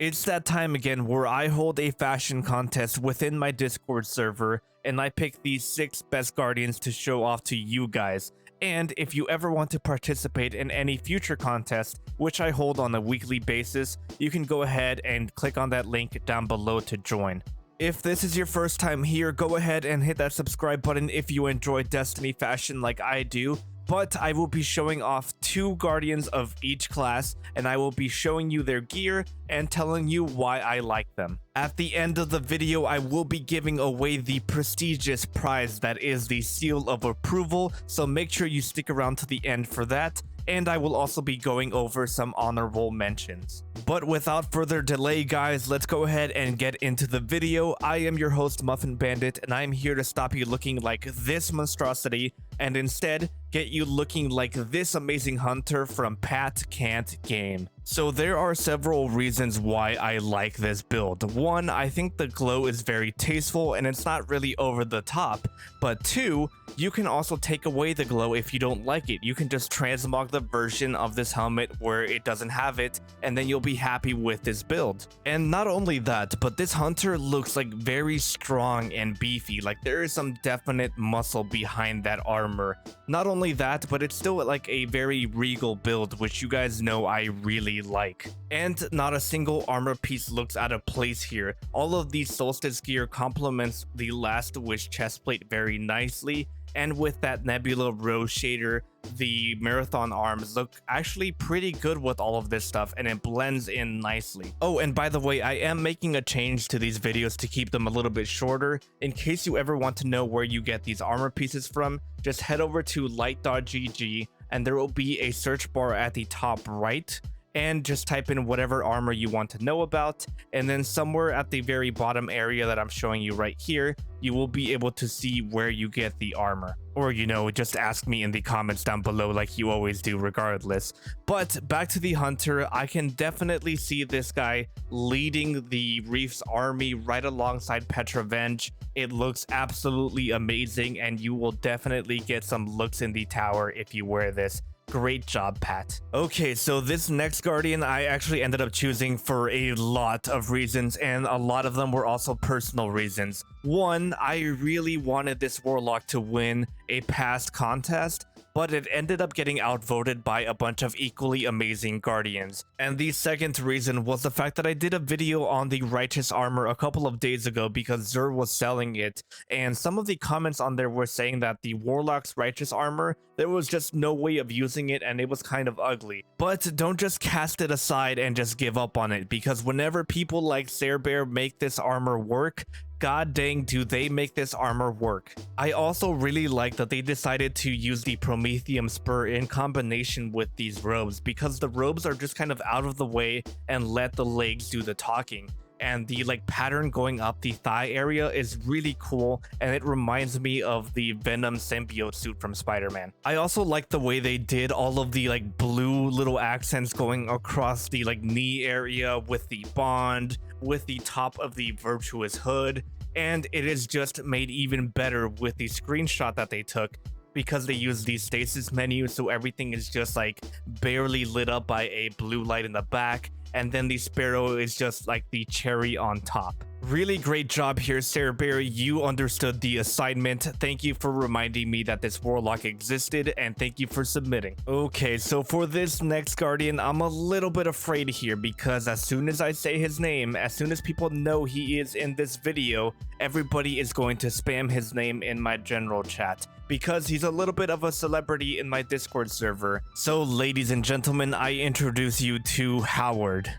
It's that time again where I hold a fashion contest within my Discord server and I pick these 6 best guardians to show off to you guys. And if you ever want to participate in any future contest, which I hold on a weekly basis, you can go ahead and click on that link down below to join. If this is your first time here, go ahead and hit that subscribe button if you enjoy Destiny fashion like I do. But I will be showing off 2 guardians of each class, and I will be showing you their gear and telling you why I like them. At the end of the video, I will be giving away the prestigious prize that is the Seal of Approval, so make sure you stick around to the end for that. And I will also be going over some honorable mentions. But without further delay, guys, let's go ahead and get into the video. I am your host, Muffin Bandit, and I'm here to stop you looking like this monstrosity and instead get you looking like this amazing hunter from Pat Can't Game. So there are several reasons why I like this build. 1, I think the glow is very tasteful and it's not really over the top. But 2, you can also take away the glow if you don't like it. You can just transmog the version of this helmet where it doesn't have it, and then you'll be happy with this build. And not only that, but this hunter looks like very strong and beefy. Like there is some definite muscle behind that armor. Not only that, but it's still like a very regal build, which you guys know I really like. And not a single armor piece looks out of place here. All of the Solstice gear complements the Last Wish chestplate very nicely, and with that Nebula Rose shader, the Marathon arms look actually pretty good with all of this stuff, and it blends in nicely. Oh, and by the way, I am making a change to these videos to keep them a little bit shorter. In case you ever want to know where you get these armor pieces from, just head over to light.gg and there will be a search bar at the top right, and just type in whatever armor you want to know about, and then somewhere at the very bottom area that I'm showing you right here, you will be able to see where you get the armor. Or, you know, just ask me in the comments down below like you always do regardless. But back to the hunter, I can definitely see this guy leading the Reef's army right alongside Petravenge. It looks absolutely amazing, and you will definitely get some looks in the tower if you wear this. Great job, Pat. Okay, so this next guardian I actually ended up choosing for a lot of reasons, and a lot of them were also personal reasons. 1, I really wanted this warlock to win a past contest, but it ended up getting outvoted by a bunch of equally amazing guardians. And the second reason was the fact that I did a video on the Righteous armor a couple of days ago because Zur was selling it, and some of the comments on there were saying that the Warlock's Righteous armor, there was just no way of using it and it was kind of ugly. But don't just cast it aside and just give up on it, because whenever people like Bear make this armor work, god dang do they make this armor work. I also really like that they decided to use the Prometheum Spur in combination with these robes, because the robes are just kind of out of the way and let the legs do the talking. And the like pattern going up the thigh area is really cool, and it reminds me of the Venom symbiote suit from Spider-Man. I also like the way they did all of the like blue little accents going across the like knee area with the bond, with the top of the Virtuous hood, and it is just made even better with the screenshot that they took, because they use the stasis menu, so everything is just like barely lit up by a blue light in the back, and then the sparrow is just like the cherry on top. Really great job here, Bear. You understood the assignment. Thank you for reminding me that this warlock existed, and thank you for submitting. Okay, so for this next guardian, I'm a little bit afraid here, because as soon as I say his name, as soon as people know he is in this video, everybody is going to spam his name in my general chat, because he's a little bit of a celebrity in my Discord server. So ladies and gentlemen, I introduce you to Howard.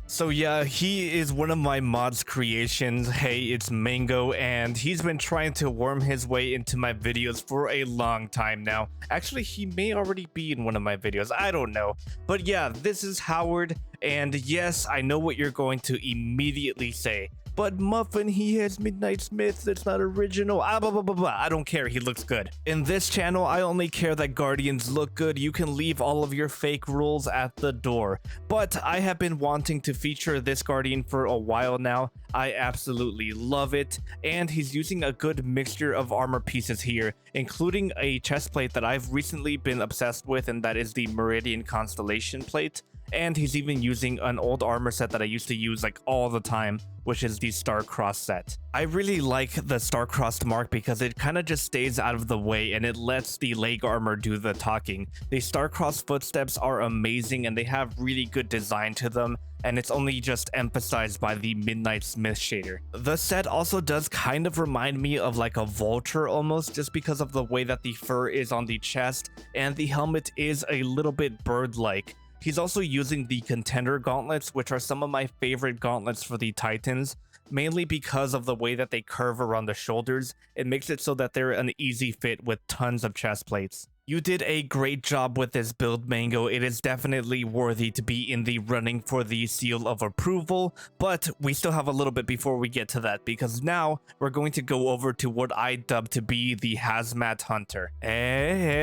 So yeah, he is one of my mods creations. Hey, it's Mango, and he's been trying to worm his way into my videos for a long time now. Actually, he may already be in one of my videos, I don't know. But yeah, this is Howard, and yes, I know what you're going to immediately say. but Muffin, he has Midnight Smith, that's not original, blah, blah, blah, blah. I don't care, he looks good. In this channel, I only care that Guardians look good. You can leave all of your fake rules at the door. But I have been wanting to feature this Guardian for a while now. I absolutely love it, and he's using a good mixture of armor pieces here, including a chest plate that I've recently been obsessed with, and that is the Meridian Constellation plate. And he's even using an old armor set that I used to use like all the time, which is the Star-Crossed set. I really like the Star-Crossed mark because it kind of just stays out of the way and it lets the leg armor do the talking. The Star-Crossed footsteps are amazing and they have really good design to them, and it's only just emphasized by the Midnight Smith shader. The set also does kind of remind me of like a vulture almost, just because of the way that the fur is on the chest and the helmet is a little bit bird-like. He's also using the contender gauntlets, which are some of my favorite gauntlets for the Titans, mainly because of the way that they curve around the shoulders. It makes it so that they're an easy fit with tons of chest plates. You did a great job with this build, Mango. It is definitely worthy to be in the running for the seal of approval, but we still have a little bit before we get to that, because now we're going to go over to what I dub to be the Hazmat Hunter.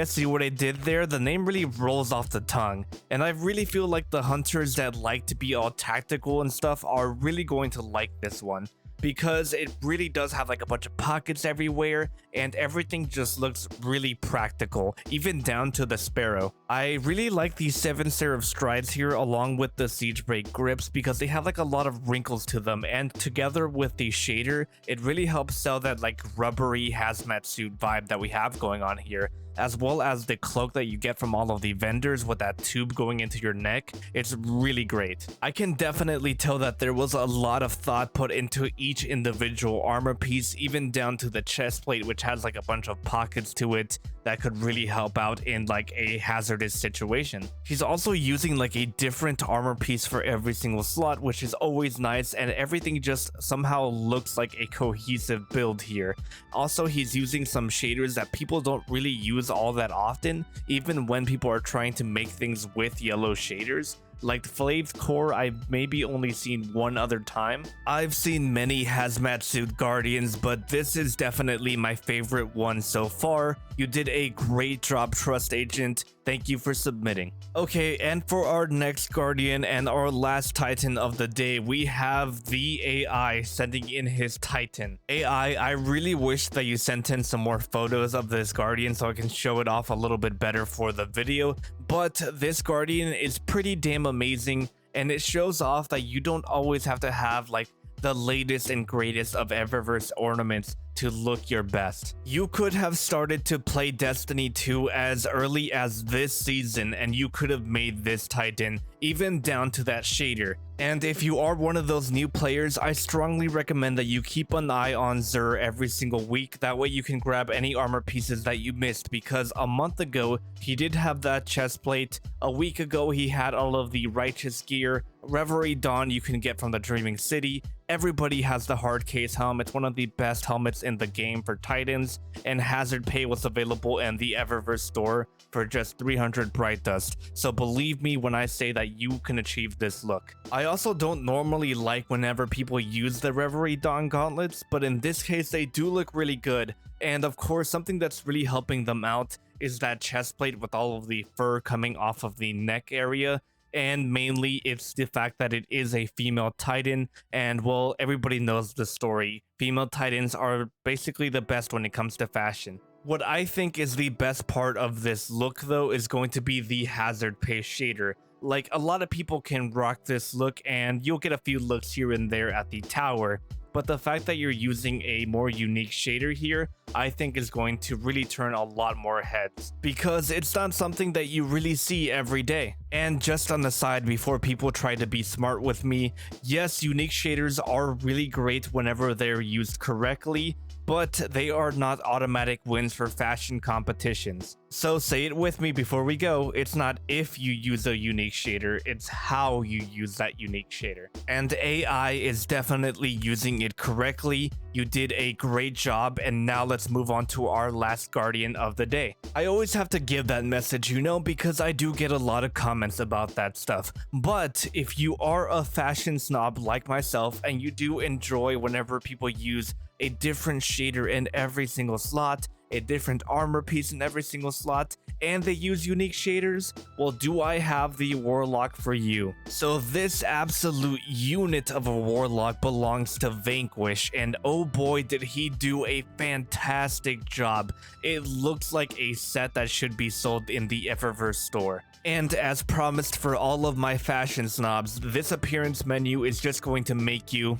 See what I did there? The name really rolls off the tongue, and I really feel like the hunters that like to be all tactical and stuff are really going to like this one, because it really does have like a bunch of pockets everywhere and everything just looks really practical, even down to the sparrow. I really like the 7 serif strides here along with the siege break grips because they have like a lot of wrinkles to them, and together with the shader, it really helps sell that like rubbery hazmat suit vibe that we have going on here, as well as the cloak that you get from all of the vendors with that tube going into your neck. It's really great. I can definitely tell that there was a lot of thought put into each individual armor piece, even down to the chest plate, which has like a bunch of pockets to it that could really help out in like a hazardous situation. He's also using like a different armor piece for every single slot, which is always nice, and everything just somehow looks like a cohesive build here. Also, he's using some shaders that people don't really use all that often, even when people are trying to make things with yellow shaders. Like Flay's core, I've maybe only seen one other time. I've seen many hazmat suit guardians, but this is definitely my favorite one so far. You did a great job, Trust Agent. Thank you for submitting. Okay, and for our next guardian and our last titan of the day, we have the AI sending in his titan. AI, I really wish that you sent in some more photos of this guardian so I can show it off a little bit better for the video, but this guardian is pretty damn amazing, and it shows off that you don't always have to have like the latest and greatest of Eververse ornaments to look your best. You could have started to play Destiny 2 as early as this season and you could have made this Titan, even down to that shader. And if you are one of those new players, I strongly recommend that you keep an eye on Xur every single week. That way you can grab any armor pieces that you missed, because a month ago he did have that chest plate. A week ago he had all of the righteous gear. Reverie Dawn you can get from the Dreaming City. Everybody has the hard case helm. It's one of the best helmets in the game for Titans, and Hazard Pay was available in the Eververse store for just 300 Bright Dust. So believe me when I say that you can achieve this look. I also don't normally like whenever people use the Reverie Dawn gauntlets, but in this case they do look really good. And of course, something that's really helping them out is that chest plate with all of the fur coming off of the neck area. And mainly it's the fact that it is a female titan, and well, everybody knows the story. Female titans are basically the best when it comes to fashion. What I think is the best part of this look though is going to be the Hazard Pay shader. Like, a lot of people can rock this look and you'll get a few looks here and there at the tower, but the fact that you're using a more unique shader here, I think is going to really turn a lot more heads, because it's not something that you really see every day. And just on the side, before people try to be smart with me, yes, unique shaders are really great whenever they're used correctly, but they are not automatic wins for fashion competitions. So say it with me before we go, it's not if you use a unique shader, it's how you use that unique shader. And AI is definitely using it correctly. You did a great job, and now let's let's move on to our last guardian of the day. I always have to give that message, you know, because I do get a lot of comments about that stuff. But if you are a fashion snob like myself and you do enjoy whenever people use a different shader in every single slot, a different armor piece in every single slot, and they use unique shaders, well, do I have the Warlock for you. So this absolute unit of a Warlock belongs to Vanquish, and oh boy did he do a fantastic job. It looks like a set that should be sold in the Eververse store. And as promised for all of my fashion snobs, this appearance menu is just going to make you...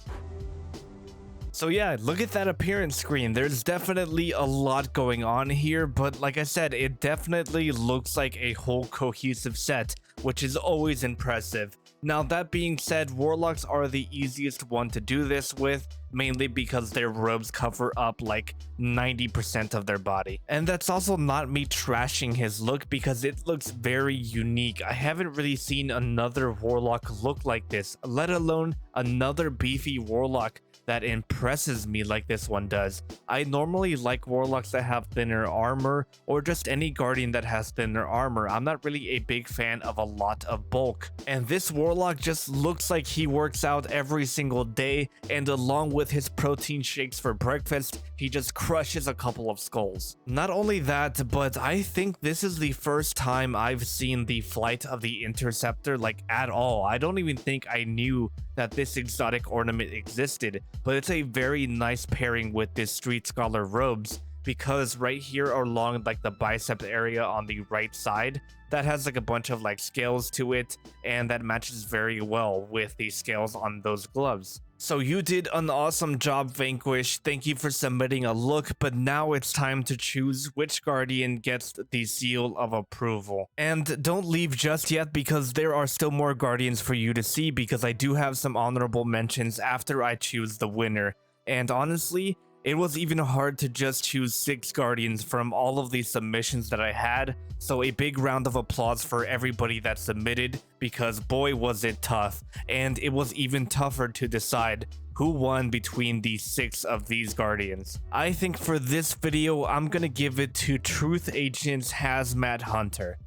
So yeah, look at that appearance screen. There's definitely a lot going on here, but like I said, it definitely looks like a whole cohesive set, which is always impressive. Now that being said, Warlocks are the easiest one to do this with, mainly because their robes cover up like 90% of their body. And that's also not me trashing his look, because it looks very unique. I haven't really seen another Warlock look like this, let alone another beefy Warlock that impresses me like this one does. I normally like Warlocks that have thinner armor, or just any guardian that has thinner armor. I'm not really a big fan of a lot of bulk. And this Warlock just looks like he works out every single day, and along with his protein shakes for breakfast, he just crushes a couple of skulls. Not only that, but I think this is the first time I've seen the flight of the Interceptor like at all. I don't even think I knew that this exotic ornament existed, but it's a very nice pairing with this Street Scholar robes, because right here along like the bicep area on the right side, that has like a bunch of like scales to it, and that matches very well with the scales on those gloves. So you did an awesome job, Vanquish. Thank you for submitting a look, but now it's time to choose which guardian gets the seal of approval. And don't leave just yet, because there are still more guardians for you to see, because I do have some honorable mentions after I choose the winner. And honestly, it was even hard to just choose 6 guardians from all of these submissions that I had, so a big round of applause for everybody that submitted, because boy was it tough, and it was even tougher to decide who won between the 6 of these guardians. I think for this video, I'm gonna give it to Truth Agent's Hazmat Hunter.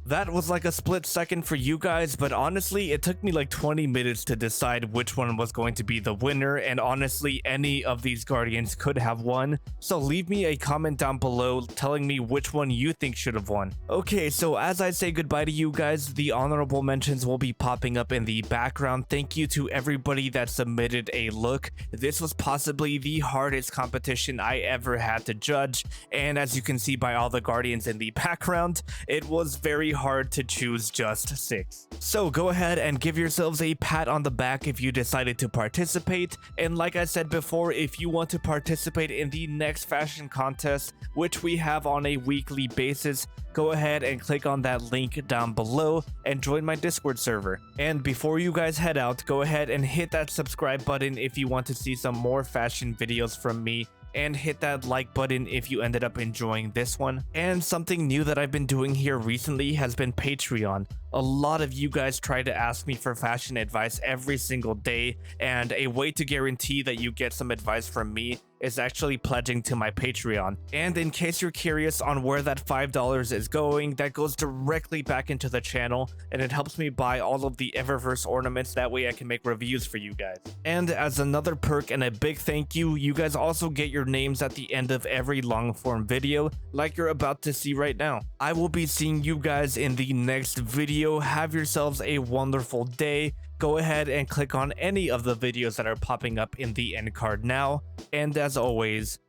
That was like a split second for you guys, but honestly, it took me like 20 minutes to decide which one was going to be the winner, and honestly, any of these guardians could have won. So leave me a comment down below telling me which one you think should have won. Okay, so as I say goodbye to you guys, the honorable mentions will be popping up in the background. Thank you to everybody that submitted a look. This was possibly the hardest competition I ever had to judge, and as you can see by all the guardians in the background, it was very hard to choose just 6. So go ahead and give yourselves a pat on the back if you decided to participate, and like I said before, if you want to participate in the next fashion contest, which we have on a weekly basis, go ahead and click on that link down below and join my Discord server. And before you guys head out, go ahead and hit that subscribe button if you want to see some more fashion videos from me, and hit that like button if you ended up enjoying this one. And something new that I've been doing here recently has been Patreon. A lot of you guys try to ask me for fashion advice every single day, and a way to guarantee that you get some advice from me is actually pledging to my Patreon. And in case you're curious on where that $5 is going, that goes directly back into the channel, and it helps me buy all of the Eververse ornaments. That way I can make reviews for you guys. And as another perk and a big thank you, you guys also get your names at the end of every long form video, like you're about to see right now. I will be seeing you guys in the next video. Have yourselves a wonderful day. Go ahead and click on any of the videos that are popping up in the end card now. And as always,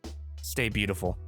stay beautiful.